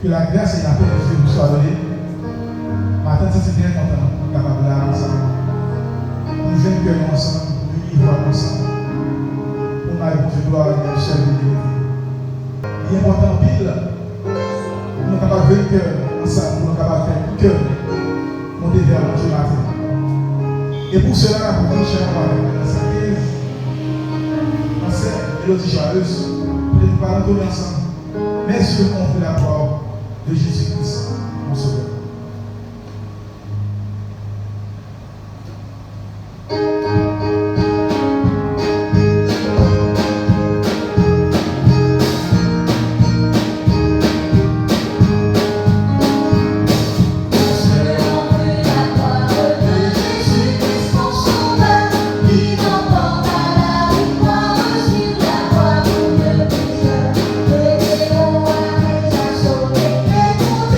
Que la grâce et la paix de Dieu vous soient données. Matin, c'est bien content pour capable de ensemble. Pour nous jeunes cœurs ensemble, pour nous vivre ensemble. Pour nous aller pour gloire et nous servir de Dieu. Il est important, pile, pour nous capables de venir ensemble, pour nous capables de faire un cœur, monter vers le Dieu matin. Et pour cela, pour nous chercher avec le 15, ensemble, mélodie joyeuse, pour nous parler ensemble. Mais sur le fait la gloire de Jésus-Christ, mon Sauveur. Sauver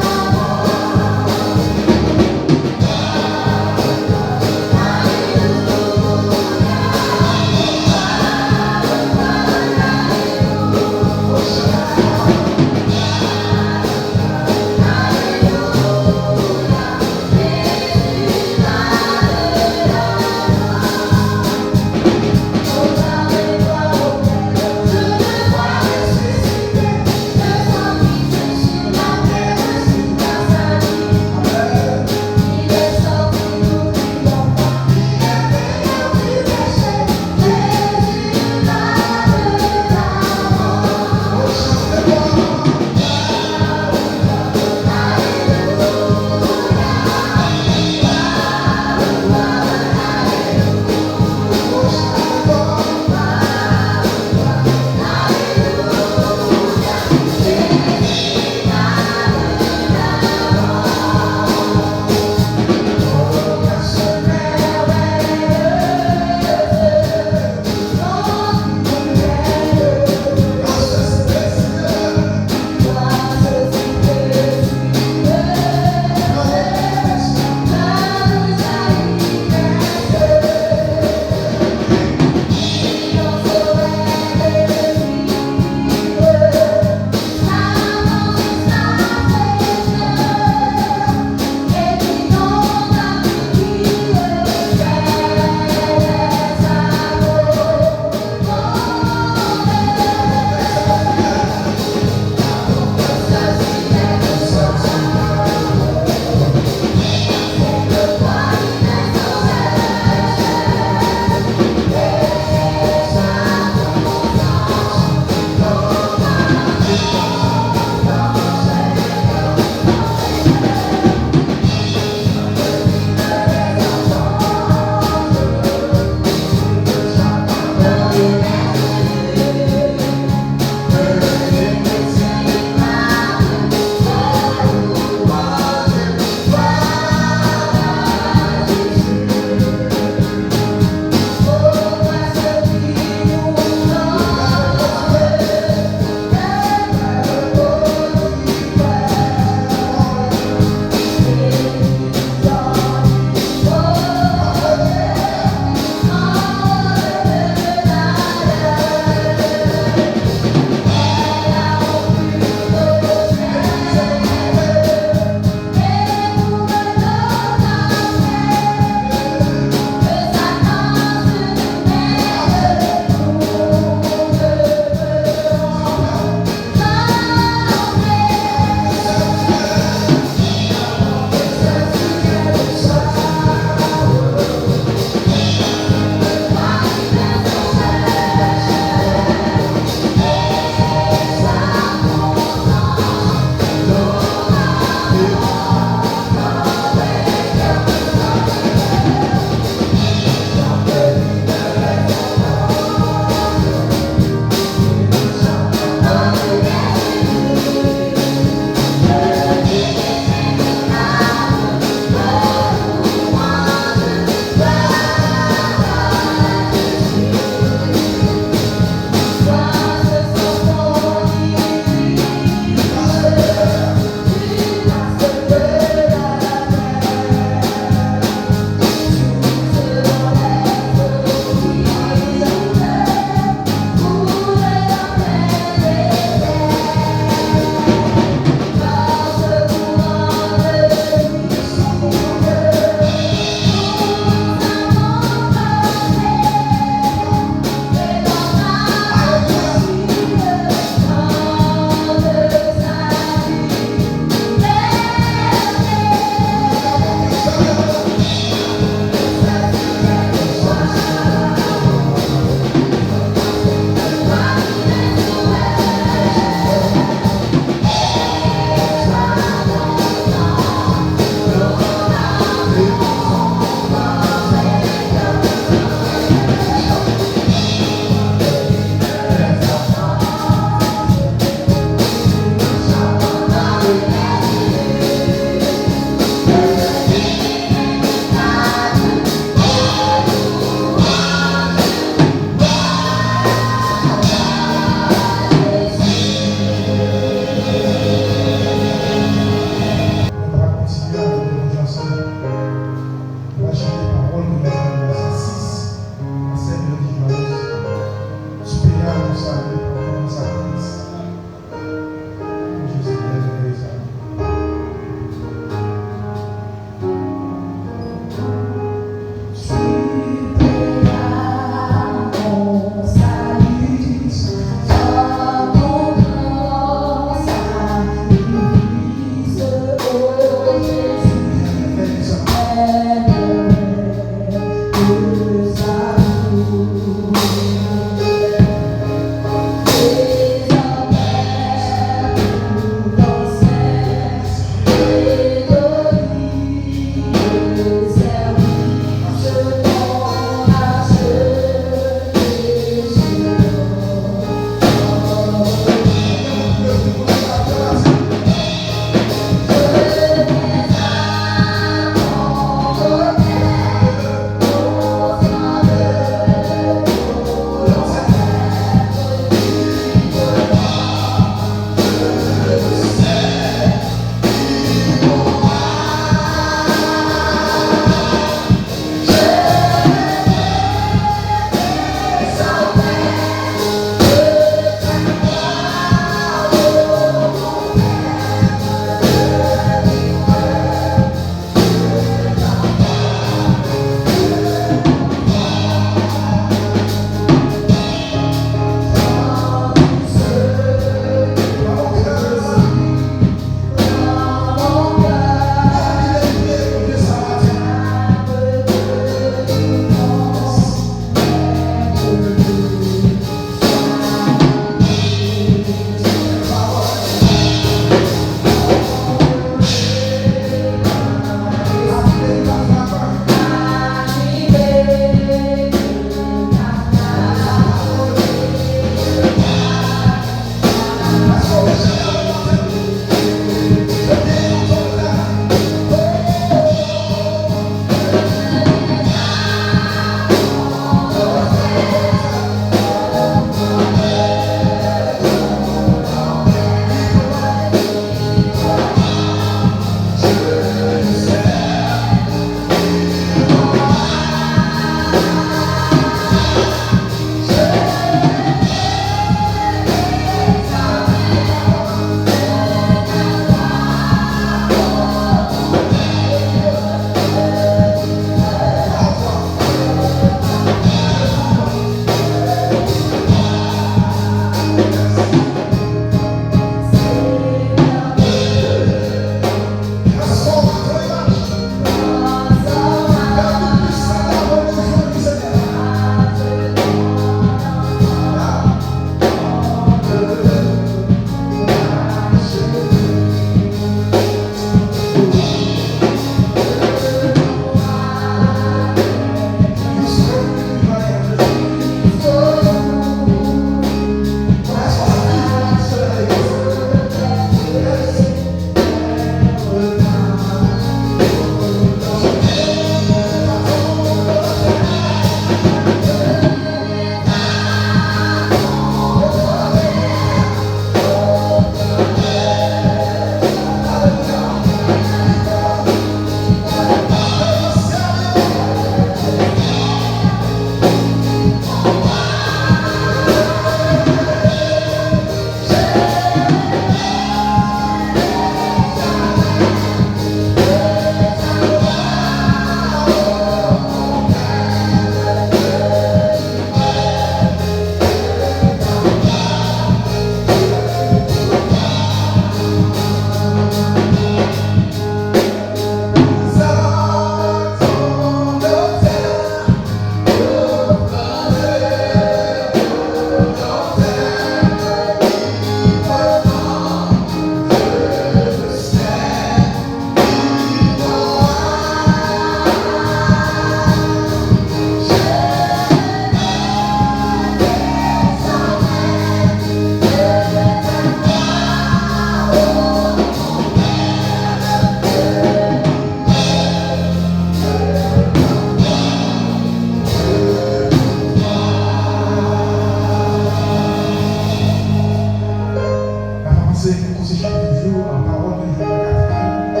réfléchis toujours en parole de Jean 4,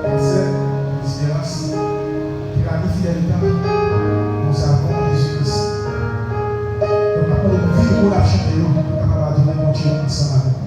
verset d'espérance, qui a mis fidélité, nous avons Jésus-Christ. Donc, après, nous vivons la chute de nous, nous sommes capables de continuer ensemble avec nous.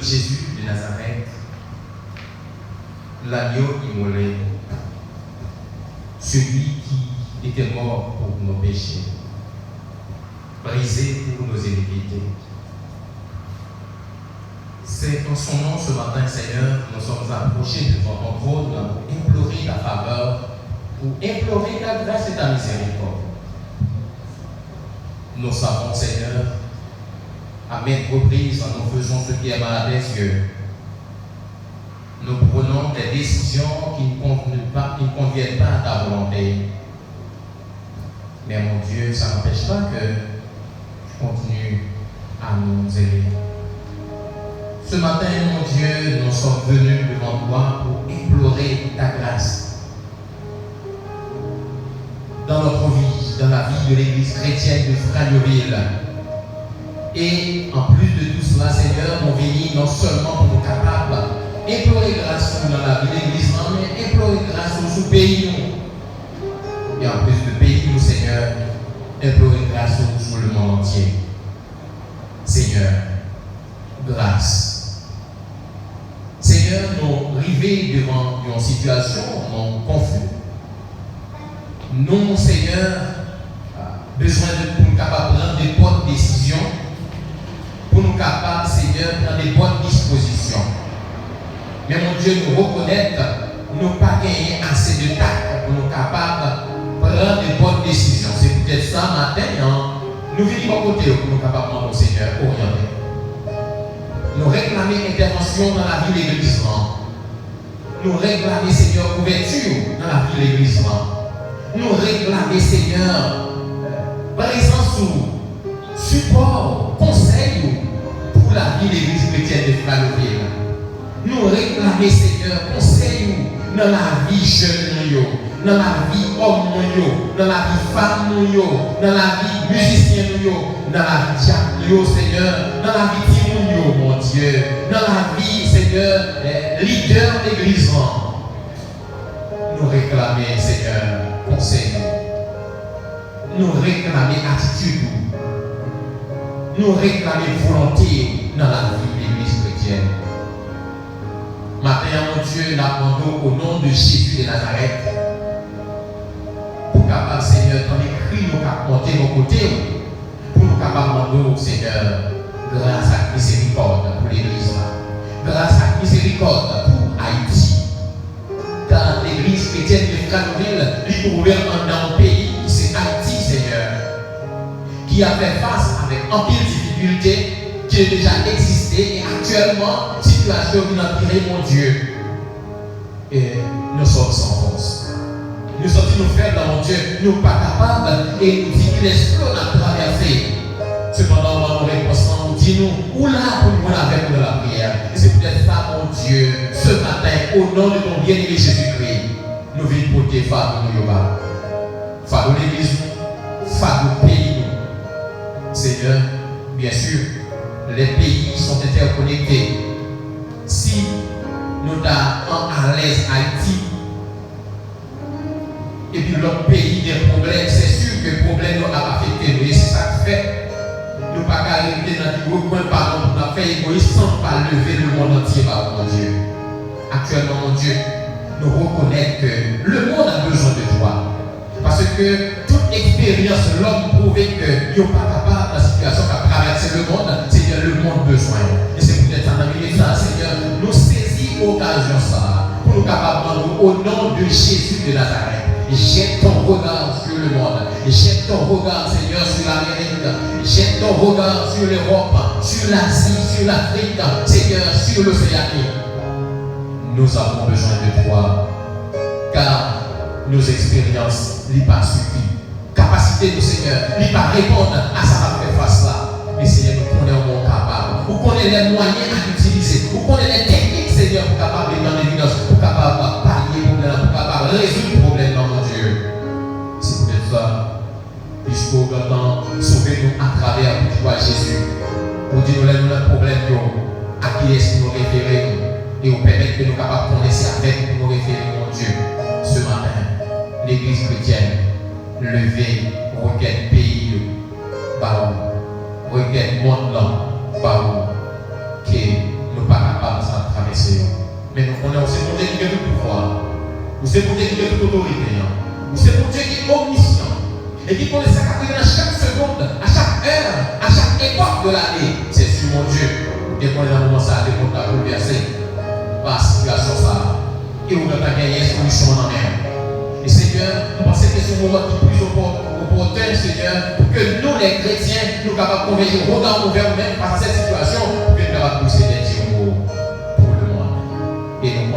Jésus de Nazareth, l'agneau immolé, celui qui était mort pour nos péchés, brisé pour nos iniquités. C'est en son nom ce matin, Seigneur, nous sommes approchés devant ton trône pour implorer ta faveur, pour implorer ta grâce et ta miséricorde. Nous savons, Seigneur, à maintes reprises, en nous faisant ce qui est mal à tes yeux, nous prenons des décisions qui ne conviennent pas à ta volonté. Mais mon Dieu, ça n'empêche pas que tu continues à nous aider. Ce matin, mon Dieu, nous sommes venus devant toi pour implorer ta grâce. Dans notre vie, dans la vie de l'Église chrétienne de Fragneville. Et en plus de tout cela, Seigneur, nous venons non seulement pour nous capables d'implorer grâce dans la vie de l'Église, mais implorer grâce sur le pays. Et en plus de pays, nous, Seigneur, implorer grâce sur le monde entier. Seigneur, grâce. Seigneur, nous arrivons devant une situation confuse. Nous, Seigneur, besoin de nous capables de prendre des bonnes décisions, pour nous capables, Seigneur, de prendre des bonnes dispositions. Mais mon Dieu, nous reconnaître, nous pas gagner assez de tact pour nous capables de prendre des bonnes décisions. C'est peut-être ça matin, nous venons à côté pour nous capables, mon Seigneur, orienter. Nous réclamer intervention dans la vie de l'Église. Nous réclamer, Seigneur, couverture dans la vie de l'Église. Nous réclamer, Seigneur, présence ou support, conseil pour la vie de l'Église chrétienne de Fragneville. Nous réclamer, Seigneur, conseil dans la vie jeune, dans la vie homme, dans la vie femme, dans la vie musicien, dans la vie diable, Seigneur, dans la vie timoun, mon Dieu, dans la vie, Seigneur, leader d'église. Nous réclamer, Seigneur, conseil. Nous réclamer attitude. Nous réclamer volonté dans la vie de l'Église chrétienne. Matin, mon Dieu, nous appelons au nom de Jésus de Nazareth. Pour capable, Seigneur, ton écrit nous monter nos côtés. Pour nous capables de Seigneur, grâce à miséricorde pour l'Église. Grâce à miséricorde pour Haïti. Car l'Église chrétienne de Fragneville, lui gouverne dans le pays, c'est Haïti, Seigneur, qui a fait face avec un pile de difficultés qui a déjà existé et actuellement, situation qui n'a tiré, mon Dieu. Et nous sommes sans force. Nous sommes faibles, mon Dieu, nous ne sommes pas capables et nous disons qu'il est ce qu'on a traversé. Cependant, nous répondons, nous disons, où là pour nous avec nous de la prière. Et c'est peut-être ça, mon Dieu, ce matin, au nom de ton bien-aimé Jésus-Christ, nous venons porter Fado Yoba. Fado l'Église, Fado pays. Seigneur, bien sûr, les pays sont interconnectés. Si nous sommes à l'aise Haïti, et puis l'autre pays des problèmes, c'est sûr que le problème nous a affecté nous. Et c'est ça qui fait. Nous ne pouvons pas arrêter dans le coin par nous pour faire égoïsme sans pas lever le monde entier par mon Dieu. Actuellement, mon Dieu, nous reconnaissons que le monde a besoin de toi. Parce que toute expérience, l'homme prouvait qu'il n'est pas capable de la situation qu'a traversé le monde, c'est que le monde a besoin. Et c'est peut-être en amène ça, Seigneur, nous saisissons l'occasion ça pour nous capables au nom de Jésus de Nazareth. Jette ton regard sur le monde. Jette ton regard, Seigneur, sur l'Amérique. Jette ton regard sur l'Europe, sur l'Asie, sur l'Afrique, Seigneur, sur l'Océanie. Nous avons besoin de toi, car nos expériences n'y pas suffit. Capacité du Seigneur, n'y pas répondre à ça va faire face là. Mais Seigneur, nous connaissons capable. Vous connaissez les moyens à utiliser. Vous connaissez les techniques, Seigneur, pour capable de dans l'évidence, pour capable de pallier le problème, pour capable de résoudre le problème dans mon Dieu. C'est peut-être ça. Puisqu'au temps, sauvez-nous à travers toi, Jésus. Pour dire nous le problème, à qui est-ce que nous référons et vous permettre que nous soyons capables de connaître avec nous référer, mon Dieu. Ce matin, l'Église chrétienne, levée, requête pays, requête monde là, que nous ne sommes pas capables de traverser. Mais nous connaissons, c'est pour Dieu qui a tout pouvoir. C'est pour Dieu qui a toute autorité. C'est pour Dieu qui est omniscient. Et qui connaît ça à chaque seconde, à chaque heure, à chaque époque de l'année. C'est sur mon Dieu. Et qu'on est dans le moment ça, des comptes à bouleverser par la situation ça. Et vous avez gagné une solution en mer. Et Seigneur, nous pensons que c'est un moment qui est plus opportun, Seigneur, pour que nous, les chrétiens, nous capables de converger au regard ouvert même face à cette situation, pour que nous capables de pousser des tirs pour le monde. Et nous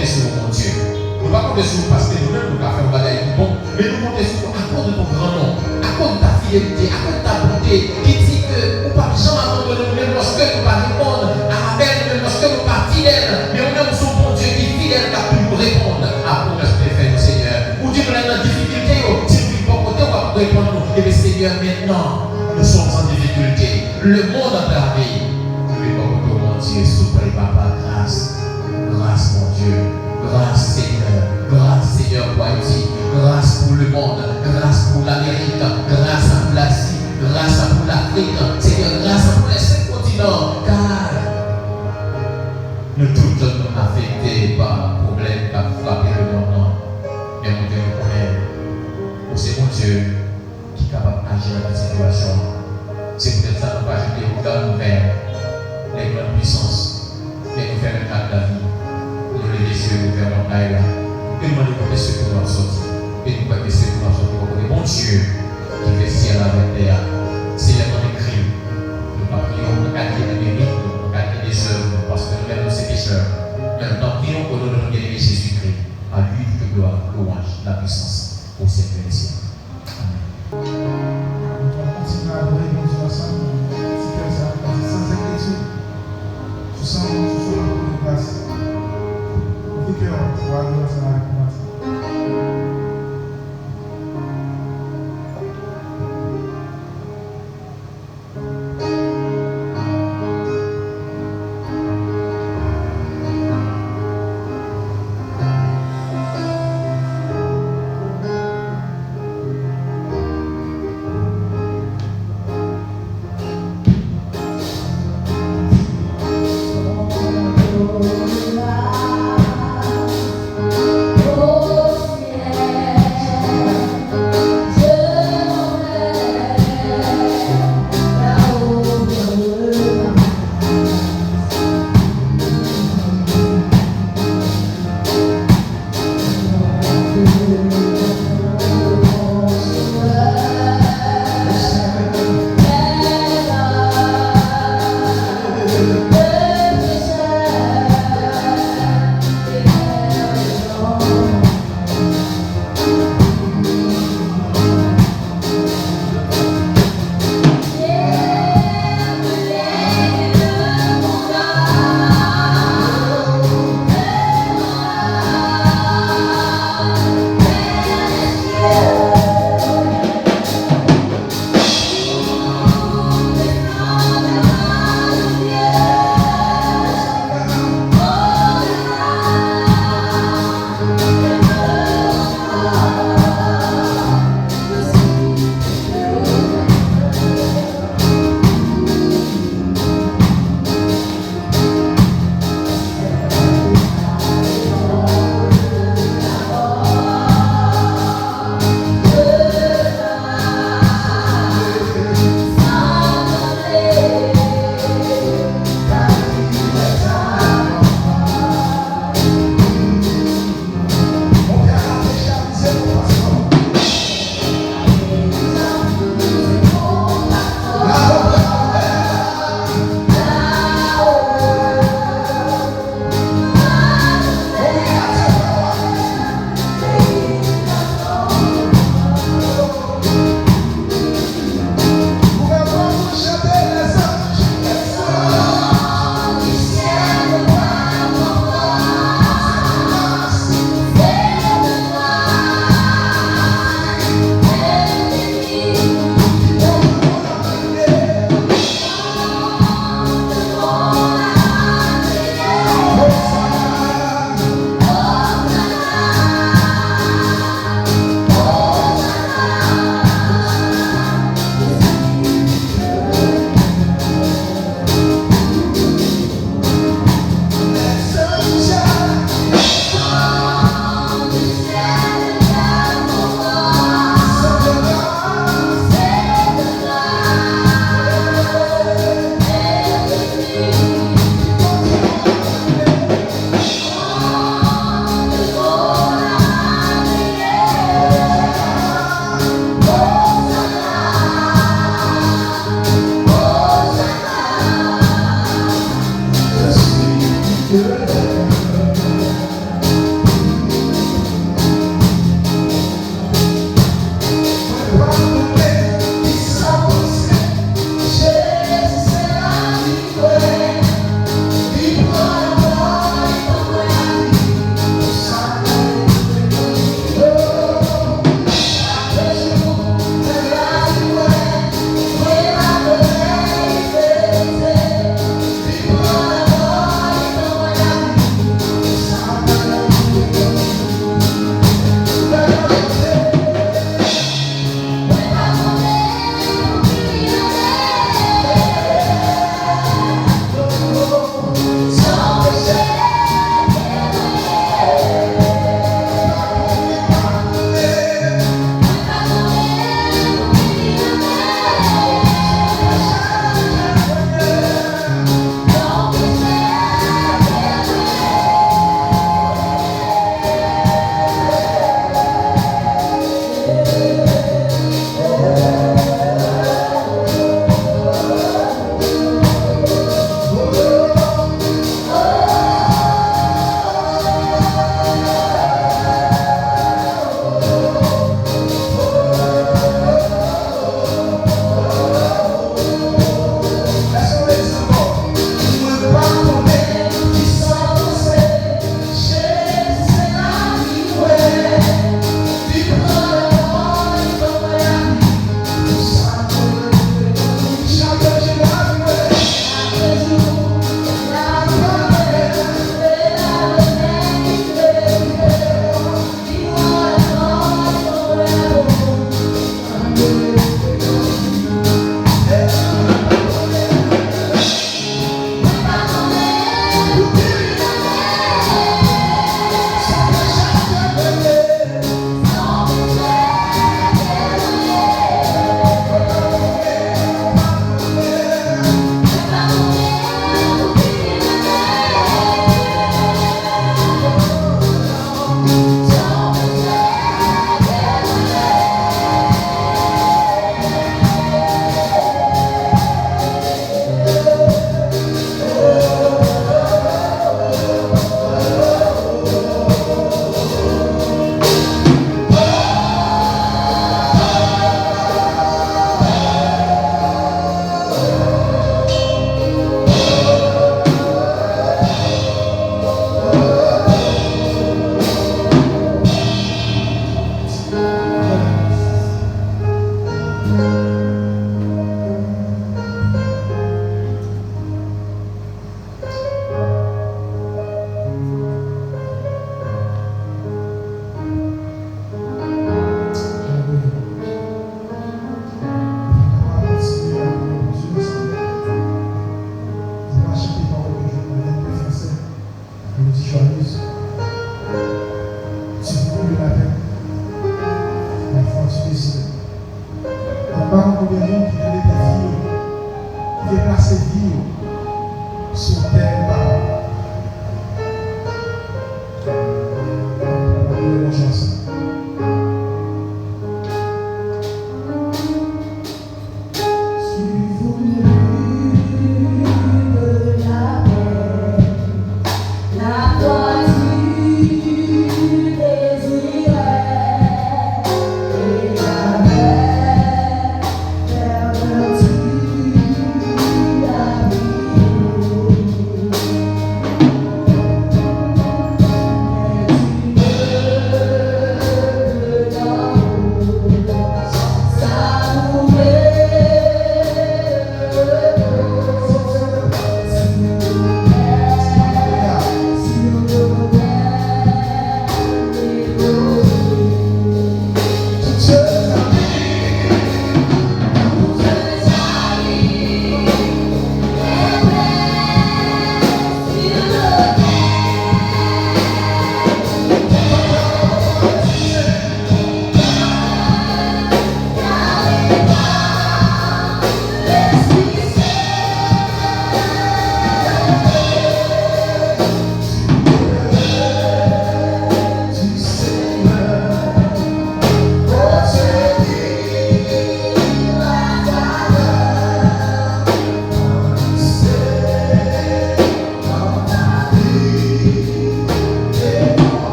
compter sur vous, mon Dieu. Nous ne pas compter sur vous parce que nous-mêmes, nous avons fait un bagage qui bon, mais nous compter sur vous à cause de ton grand nom, à cause de ta fidélité, à cause de ta bonté, qui dit que nous ne pouvons jamais abandonner nous-mêmes lorsque nous ne pas répondre à l'appel, nous-mêmes lorsque nous ne pas fidèles, mais nous-mêmes sommes bon Dieu qui est fidèle, qui a pu nous répondre à la promesse de fait, Seigneur. Ou Dieu nous est dans la difficulté, si nous ne pouvons pas côté, on va répondre nous. Et bien, Seigneur, maintenant, nous sommes en difficulté. Le monde a perdu. Nous ne pouvons pas, mon Dieu, souffrir, papa, grâce. Grâce, mon Dieu. Grâce, Seigneur. Grâce, Seigneur, pour Haïti. Grâce pour le monde. Grâce pour l'Amérique. Grâce pour l'Asie. Grâce pour l'Afrique. Seigneur, grâce pour les 5 continents. Car nous tous sommes affectés par un problème qui a frappé le monde. Mais mon Dieu nous connaît. C'est mon Dieu qui est capable d'agir dans cette situation. C'est peut-être ça que nous va jeter le regard vers les grandes puissances. Et nous faire le cadre de la vie. Nous lever les yeux, nous faire mon taille là. Et nous demander pour ceux qui nous ont sortis. Et nous croyons que ceux qui nous ont sortis pour que mon Dieu qui fait ciel avec terre. C'est les gens écrits. Nous ne prions pour calquer des mérites, pour calquer des œuvres, parce que nous-mêmes nous sommes pécheurs. Mais nous prions pour nous donner Jésus-Christ. À lui de gloire, louange, la puissance au siècle des siècles. On va continuer à adorer mon Dieu ensemble. Si quelqu'un sans inquiétude, tu sens de grâce. Ouvre le cœur pour adorer ensemble avec moi. déplacer vie sur terre par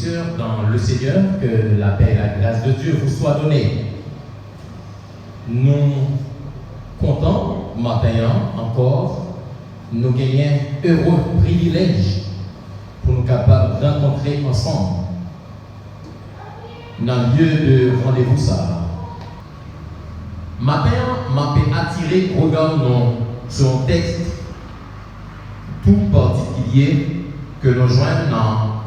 sœurs dans le Seigneur, que la paix et la grâce de Dieu vous soient données. Nous comptons maintenant encore nous gagner heureux privilège pour nous capables de rencontrer ensemble dans le lieu de rendez-vous ça. Matin, m'a attiré regard sur un texte tout particulier que nous joignons dans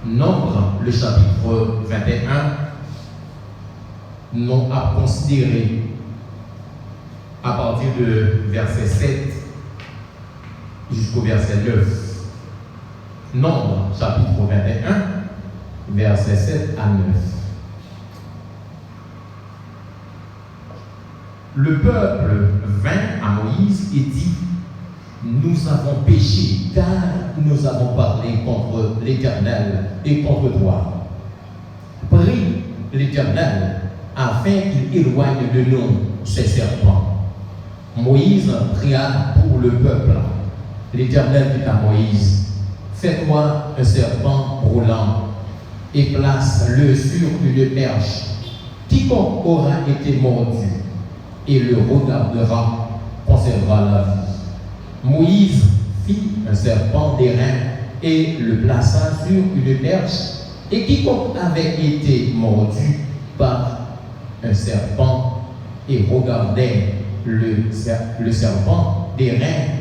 Nombre, le chapitre 21, nous à considérer à partir de verset 7 jusqu'au verset 9. Nombre, chapitre 21, verset 7 à 9. Le peuple vint à Moïse et dit: nous avons péché, car nous avons parlé contre l'Éternel et contre toi. Prie l'Éternel afin qu'il éloigne de nous ces serpents. Moïse pria pour le peuple. L'Éternel dit à Moïse: fais-toi un serpent roulant et place-le sur une perche. Quiconque aura été mordu et le regardera conservera la vie. Moïse fit un serpent d'airain et le plaça sur une perche, et quiconque avait été mordu par un serpent et regardait le serpent d'airain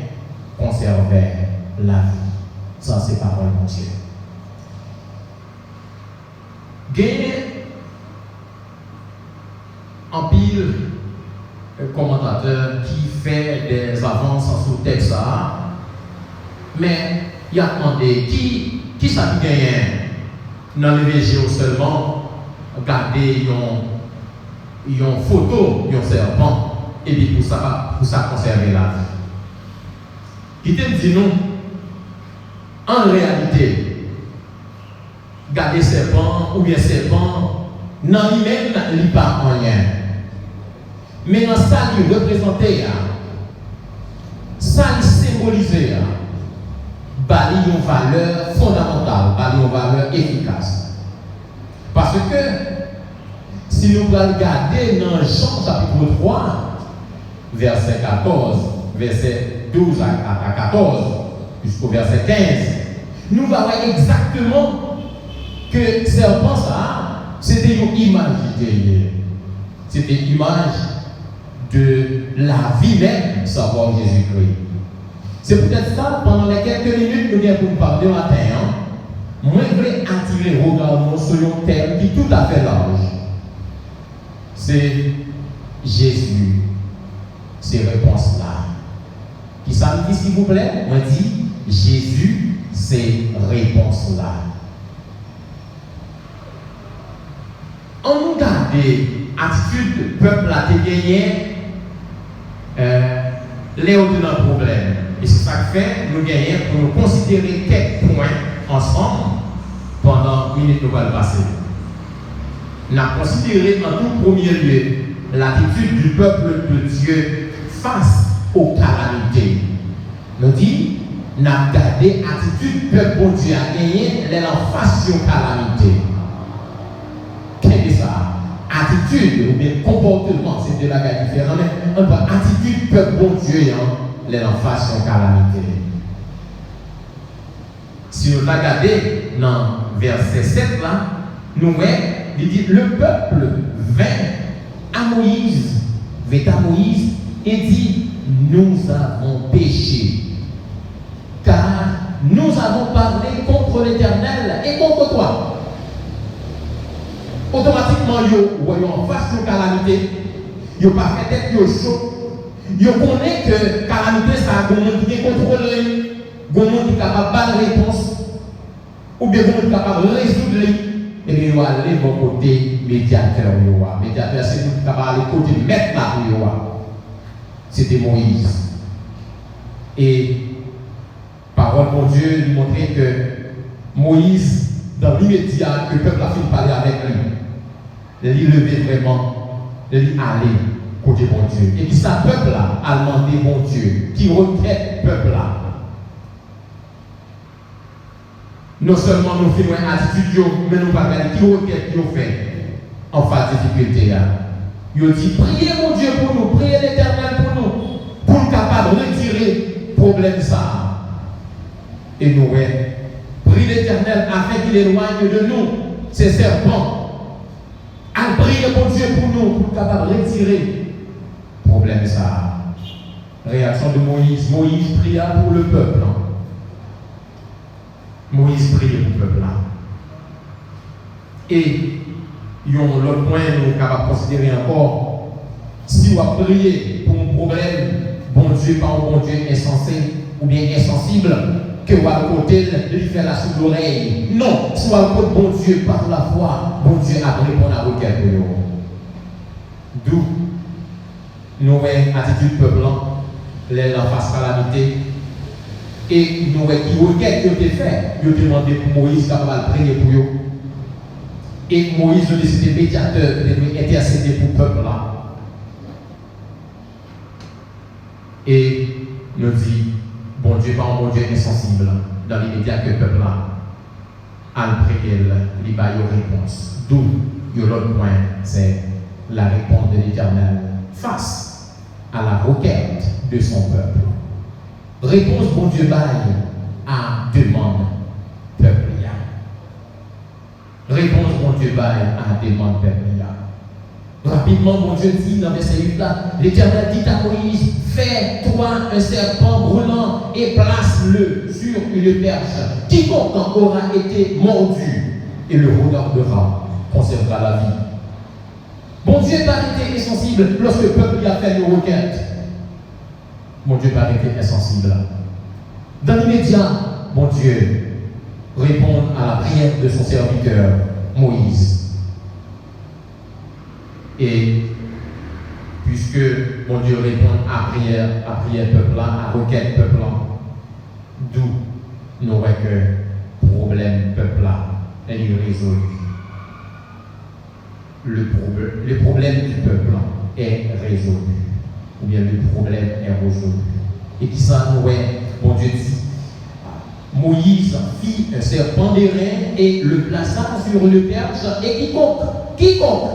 conservait la vie. Ça, c'est parole de Dieu. Gagne en pile commentateur qui fait des avances sur le texte, mais il y a demandé qui ça qui gagne dans le VGO seulement garder une photo d'un serpent et puis pour ça conserver la vie. Qui te dit non, en réalité, garder serpent ou bien serpent, non lui-même il n'y a pas rien. Mais dans ça, il représentait, ça il symbolisait, il y a une valeur fondamentale, il y a une valeur efficace. Parce que si nous regardons dans Jean chapitre 3, verset 14, verset 12 à 14, jusqu'au verset 15, nous allons voir exactement que serpent ça, c'était une image d'Élie. C'était une image de la vie même, savoir Jésus-Christ. C'est peut-être ça, pendant les quelques minutes, nous viens pour nous parler matin. Moi, je voulais attirer le regard sur un thème qui est tout à fait large. C'est Jésus, ces réponses-là. Qui ça me dit, s'il vous plaît? Moi, dit Jésus, ces réponses-là. On nous garde attitude peuple a été gagné. Les autres dans le problème. Et c'est ça que fait nous gagnons pour nous considérer quelques points ensemble pendant une minute nous va le passer. Nous avons considéré en tout premier lieu l'attitude du peuple de Dieu face aux calamités. Nous dit, nous avons gardé l'attitude du peuple de Dieu à gagner les face aux calamités. Qu'est-ce que ça? Attitude ou bien comportement, c'est de la guerre différente, mais attitude peuple bon Dieu, les face aux calamités. Si nous regardons dans verset 7 là, nous voyons, il dit le peuple vint à Moïse et dit nous avons péché, car nous avons parlé contre l'Éternel et contre toi. Automatiquement, ils voyons face aux calamités, ils n'ont pas fait tête, ils chaud. Ils connaissent que calamité, ça a un monde qui est contrôlé, un monde qui est capable de réponse, ou bien un monde qui est capable de résoudre. Et bien, ils vont aller au côté médiateur. Médiateur, c'est nous qui sommes allés côté maître là. C'était Moïse. Et parole de Dieu nous montrait que Moïse, dans l'immédiat, que le peuple a fini de parler avec lui. Il levait vraiment, il allait côté bon Dieu. Et puis ça, peuple là, a demandé bon Dieu, qui requête peuple là. non seulement nous faisons une attitude, mais nous ne pas regarder qui requête qui fait en face de difficulté. Il dit, priez mon Dieu pour nous, priez l'Éternel pour nous, pour nous capable de retirer le problème ça. Et nous, priez l'Éternel afin qu'il éloigne de nous ces serpents. À prier mon Dieu pour nous, pour nous capable de retirer le problème ça. Réaction de Moïse. Moïse pria pour le peuple. Moïse prie pour le peuple. Et l'autre point, nous sommes capables de considérer encore, si on prier pour un problème, bon Dieu, pas un bon Dieu insensé ou bien insensible, que vous à côté de lui faire la sous l'oreille. Non, soit un bon Dieu par la foi, bon Dieu a répondu à requête pour vous. D'où nous avons attitude peuple, les en face calamité. Et nous avons qui requête qui a été fait, il a demandé pour Moïse capable de prier pour eux. Et Moïse a décidé médiateur de intercéder pour le peuple là. Et nous dit, bon Dieu, pas un bon Dieu insensible, dans l'immédiat que le peuple là a prié, il va y avoir une réponse. D'où, l'autre point, c'est la réponse de l'Éternel face à la requête de son peuple. Réponse, bon Dieu, baille à demande peuple. Réponse, mon Dieu, baille à demande peuple. Rapidement, mon Dieu dit dans verset 8 là, l'Éternel dit à Moïse, fais-toi un serpent brûlant et place-le sur une perche. Quiconque aura été mordu et le regardera, conservera la vie. Mon Dieu n'a été insensible lorsque le peuple a fait une requête. Mon Dieu n'a été insensible. Dans l'immédiat, mon Dieu répond à la prière de son serviteur Moïse. Et puisque mon Dieu répond à prière peuple là, à requête peuple là, d'où nous voyons que le problème peuple là est résolu. Le problème du peuple là est résolu. Ou bien le problème est résolu. Et qui ça nous voyons, mon Dieu dit, Moïse fit un serpent d'airain et le plaça sur une perche, et quiconque,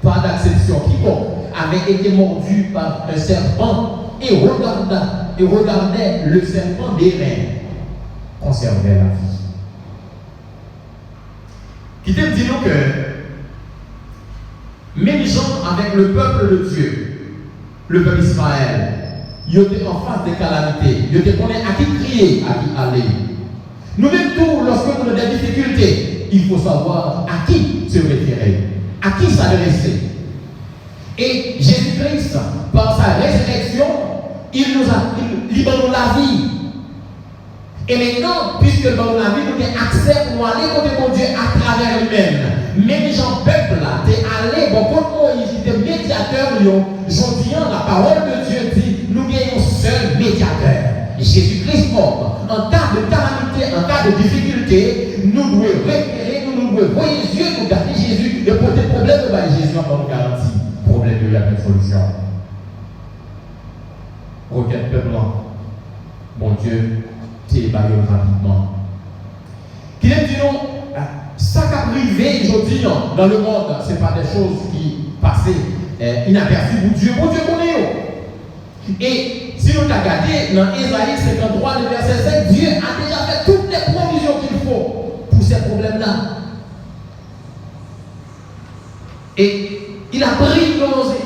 pas d'acception, quiconque avait été mordu par un serpent et regardait le serpent d'airain, conservait la vie. Qui te dit nous que même gens avec le peuple de Dieu, le peuple Israël, ils étaient en face des calamités, ils étaient connaissent à qui crier, à qui aller. Nous-mêmes tous, lorsque nous avons des difficultés, il faut savoir à qui se référer, à qui s'adresser. Et Jésus-Christ, par sa résurrection, il nous donne la vie. Et maintenant, puisque nous avons la vie, nous avons accès pour aller côté mon Dieu à travers lui-même. Même les gens peuple là, t'es allé, bon, comme Moïse était médiateur, je dis, la parole de Dieu dit, nous avons un seul médiateur, Jésus-Christ mort. En cas de calamité, en cas de difficulté, nous devons référer, nous devons voir les yeux, nous garder Jésus, et pour des problèmes, Jésus va nous garantir. Problème de la solution. Requête peuple, mon Dieu, t'es baillé rapidement. Qu'il est dit non, ça qui a privé aujourd'hui dans le monde, ce n'est pas des choses qui passaient inaperçues pour Dieu. Bon Dieu connaît. Et si nous avons regardé dans Isaïe 53, le verset 5, Dieu a déjà fait toutes les provisions qu'il faut pour ces problèmes-là. Et il a pris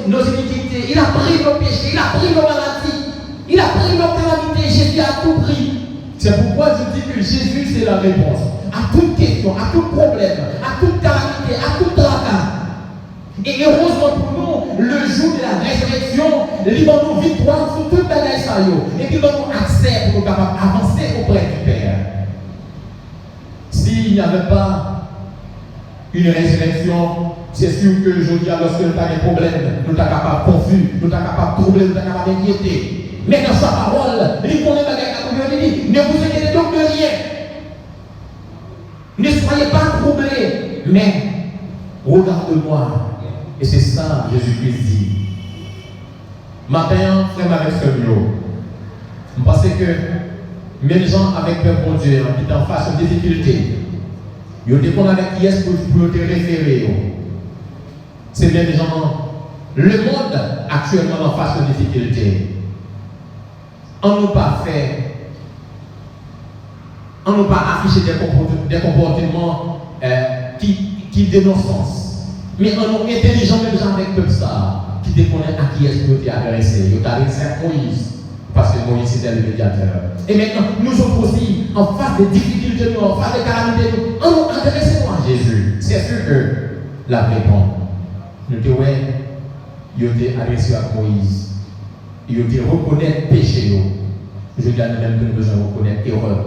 nos iniquités, il a pris nos péchés, il a pris nos maladies, il a pris nos calamités. Jésus a tout pris. C'est pourquoi je dis que Jésus, c'est la réponse à toute question, à tout problème, à toute calamité, à tout tracas. Et heureusement pour nous, le jour de la résurrection, il donne nous victoire sur toute la nation. Et qu'il donne nous accès pour nous capables d'avancer auprès du Père. S'il n'y avait pas une résurrection, c'est sûr que je dis, lorsque nous avons des problèmes, nous sommes capables de confus, nous sommes capables de troubler, nous sommes capables d'inquiéter. Mais dans sa parole, il connaît la dit, ne vous inquiétez donc de rien. Ne soyez pas troublés, mais regarde-moi. Et c'est ça Jésus-Christ dit. Matin, frère avec ce mot, je pense que Même gens avec peur pour Dieu, qui étaient en face de difficulté, ils dépendent avec qui est-ce pour te référer. C'est même gens, le monde actuellement en face de difficulté. On n'a pas affiché des comportements qui dénoncent sens. Mais on est intelligent même gens avec comme ça, qui déconnent à qui est-ce que tu es adressé. Tu as adressé à Moïse. Parce que Moïse était le médiateur. Et maintenant, nous autres aussi, en face des difficultés, en face des calamités, on nous adressons à Jésus. C'est sûr que la réponse, nous te il était adressé à Moïse. Il était reconnaître péché. Je dis à nous-mêmes que nous devons reconnaître erreur.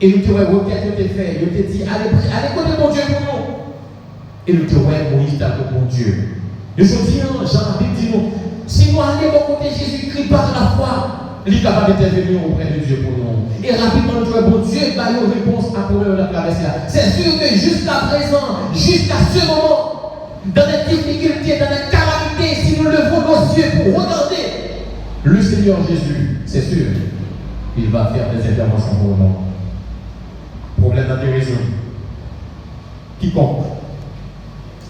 Et nous te requête que tu fait. Il te dit, allez côté mon Dieu pour nous. Et nous te Moïse t'a pour Dieu. Et je dis, Jean dit nous. Si nous allons au côté de Jésus-Christ par la foi, il est capable d'intervenir auprès de Dieu pour nous. Et rapidement, nous bon Dieu va nous réponse à problème de la traversée. C'est sûr que jusqu'à présent, jusqu'à ce moment, dans les difficultés, dans les calamités, si nous levons nos yeux pour regarder le Seigneur Jésus, c'est sûr, il va faire des interventions pour nous. Problème d'intérêt. Quiconque.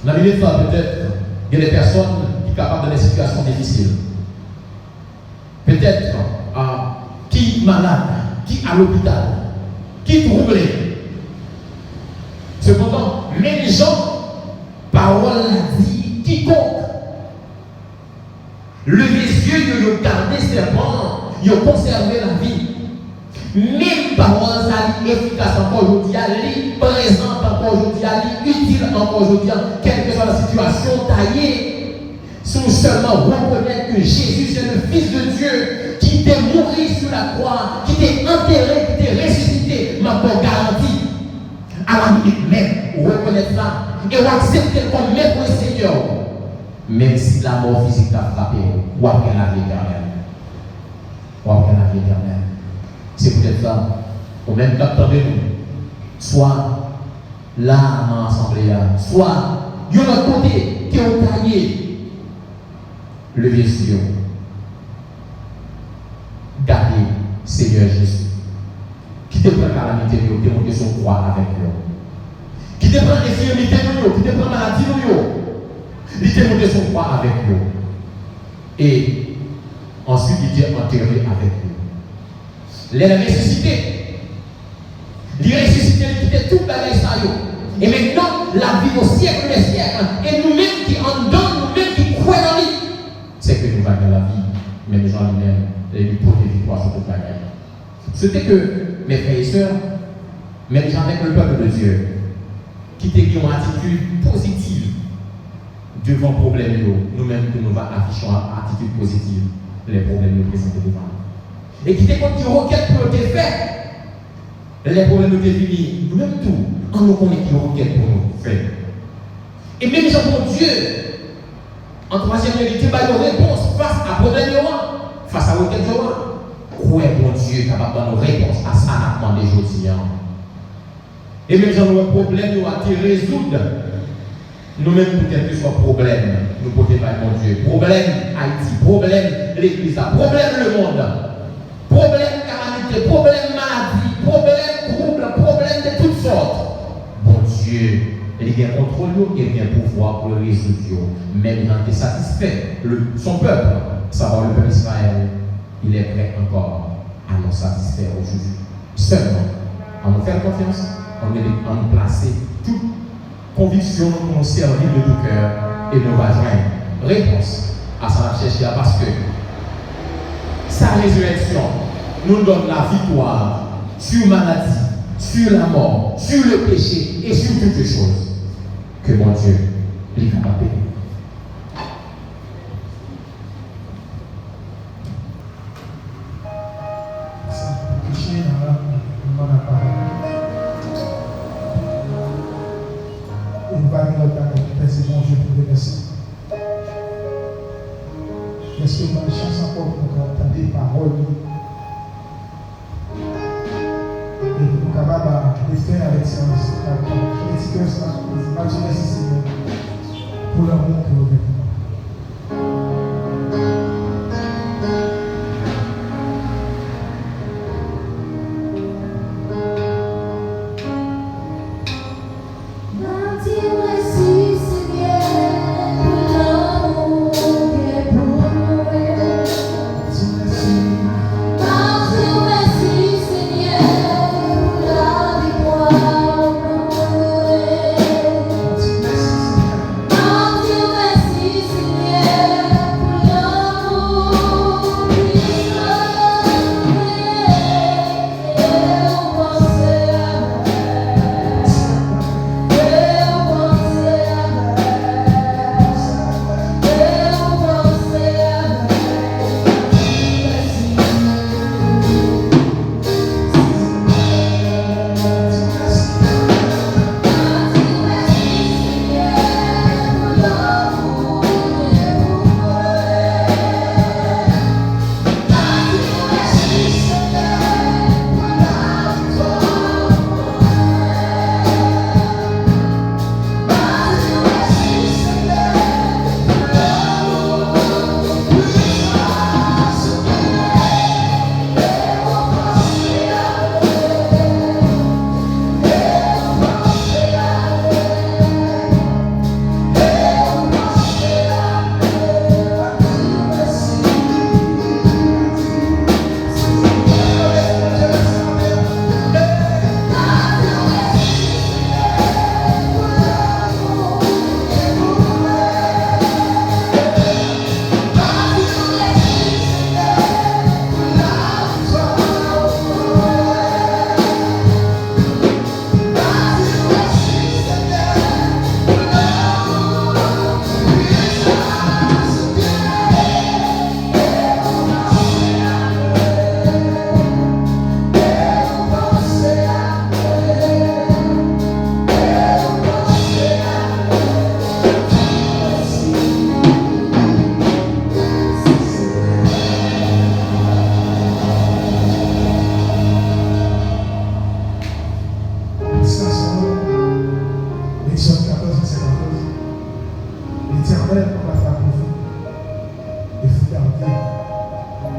Dans la milieu de ça, peut-être, il y a des personnes capable dans des situations difficiles. Peut-être qui malade, qui à l'hôpital, qui troublé. Cependant, même gens, parole a dit, quiconque. Levez les yeux, ils ont gardé serment, ils ont conservé la vie. Même parole ça est efficace encore aujourd'hui, elle est présente encore aujourd'hui, elle est utile encore aujourd'hui, quelle que soit la situation taillée. Si nous seulement reconnaître que Jésus c'est le Fils de Dieu qui t'est mort sur la croix, qui t'est enterré, qui t'est ressuscité, m'a pas garanti à la minute même, reconnaître ça et accepter comme maître et Seigneur, même si la mort physique t'a frappé, ou après la vie éternelle. Ou après la vie éternelle. C'est peut-être ça, au même temps de nous, soit là dans l'assemblée, soit de l'autre côté qui est taillé. Levez les yeux. Gardez Seigneur Jésus. Qui te prend calamité, qui te monte son croix avec eux. Qui te prend infirmité, qui te prend maladie, qui te monte son croix avec eux. Et ensuite, il t'est enterré avec eux. Les ressuscités. Il ressuscité, il quittait tout le bagage. Et maintenant, la vie au siècle des siècles. Et nous-mêmes qui en donnons, nous-mêmes qui croyons dans lui. C'est que nous gagnons la vie, mais les gens lui-même, les portent des victoires sur toute la guerre. C'était que, mes frères et sœurs, même avec le peuple de Dieu, qui ont une attitude positive devant les problèmes, nous-mêmes que nous affichons une attitude positive, les problèmes nous présentent devant nous. Et qui te compte une requête pour te faire, les problèmes nous finis, nous-mêmes tout, en nous connaît une requête pour nous faire. Et même les gens pour Dieu, en troisième lieu, il y a une réponse face à problème, face à requête. Croyez mon Dieu capable de donner une réponse à ça à demandé aujourd'hui. Et même si nous avons un problème, nous allons résoudre. Nous-mêmes, pour quel que soit problème, nous ne pouvons pas mon Dieu. Problème Haïti, problème l'Église, problème le monde, problème calamité, problème maladie, problème trouble, problème de toutes sortes. Bon Dieu, il y a un contrôle et il y a un pouvoir pour le résoudre. Même il est satisfait. Son peuple, savoir le peuple d'Israël, il est prêt encore à nous satisfaire aujourd'hui. Seulement, en nous faire confiance, en nous placer toute conviction pour nous servir de tout cœur et nous va joindre réponse à sa recherche parce que sa résurrection nous donne la victoire sur la maladie, sur la mort, sur le péché et sur toutes les choses. Que mon Dieu est capable. Est-ce que vous avez chance encore pour entendre des paroles et vous êtes capable de faire avec ça pour l'amour que vous avez.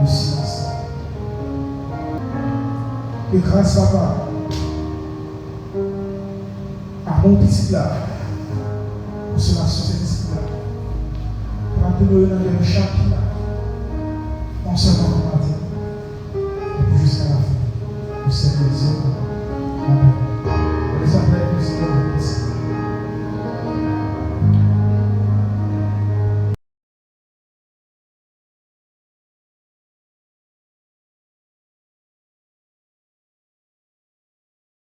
le silence. Que grâce papa, à mon petit là, consolation cette petite là, pour nous donner dans le chapitre là, non seulement pour matin, mais jusqu'à la fin, pour servir Dieu. Amen.